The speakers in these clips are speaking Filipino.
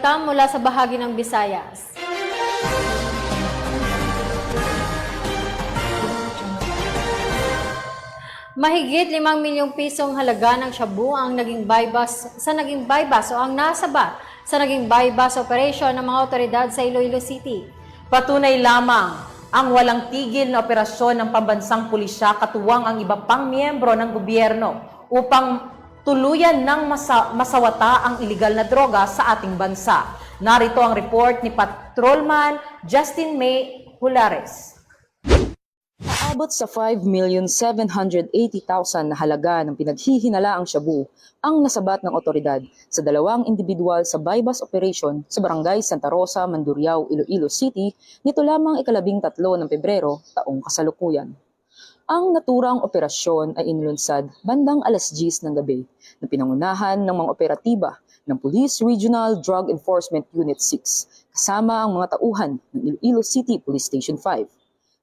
balita mula sa bahagi ng Visayas. Mahigit 5 milyong pisong halaga ng shabu ang naging bypass o ang nasabat sa naging bypass operation ng mga otoridad sa Iloilo City. Patunay lamang ang walang tigil na operasyon ng pambansang pulisya katuwang ang iba pang miyembro ng gobyerno upang tuluyan ng masawata ang iligal na droga sa ating bansa. Narito ang report ni Patrolman Justin May Hulares. Aabot sa 5,780,000 na halaga ng pinaghihinalaang shabu ang nasabat ng otoridad sa dalawang individual sa bypass operation sa Barangay Santa Rosa, Mandurriao, Iloilo City nito lamang 13 ng Pebrero taong kasalukuyan. Ang naturang operasyon ay inilunsad bandang alas 10 ng gabi na pinangunahan ng mga operatiba ng Police Regional Drug Enforcement Unit 6 kasama ang mga tauhan ng Iloilo City Police Station 5.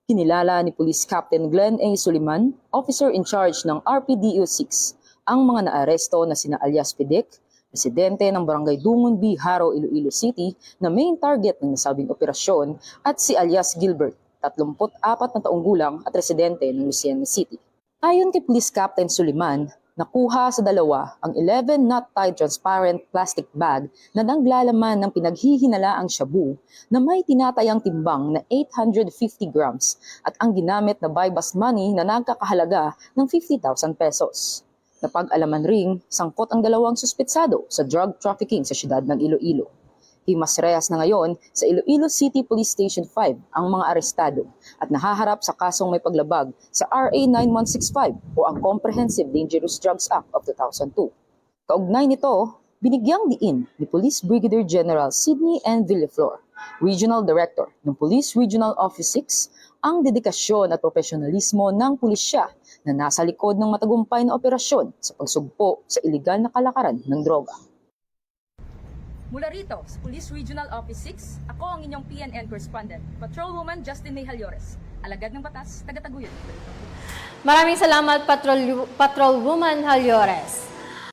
Kinilala ni Police Captain Glenn A. Suliman, officer in charge ng RPDO 6, ang mga naaresto na sina alias Pidek, residente ng Barangay Dungon B, Haro, Iloilo City na main target ng nasabing operasyon at si alias Gilbert, 34 na taong gulang at residente ng Luciana City. Ayon kay Police Captain Suliman, nakuha sa dalawa ang 11 knot-tied transparent plastic bag na naglalaman ng pinaghihinalaang shabu na may tinatayang timbang na 850 grams at ang ginamit na bypass money na nagkakahalaga ng 50,000 pesos. Napag-alaman ring sangkot ang dalawang suspetsado sa drug trafficking sa siyudad ng Iloilo. Himas rehas na ngayon sa Iloilo City Police Station 5 ang mga arestado at nahaharap sa kasong may paglabag sa RA 9165 o ang Comprehensive Dangerous Drugs Act of 2002. Kaugnay nito, binigyang diin ni Police Brigadier General Sidney N. Villaflor, Regional Director ng Police Regional Office 6, ang dedikasyon at profesionalismo ng pulisya na nasa likod ng matagumpay na operasyon sa pagsugpo sa iligal na kalakaran ng droga. Mula rito sa Police Regional Office 6, ako ang inyong PNN correspondent, Patrolwoman Justin May Hallores, alagad ng batas, taga-taguyod. Maraming salamat, Patrolwoman Hallores.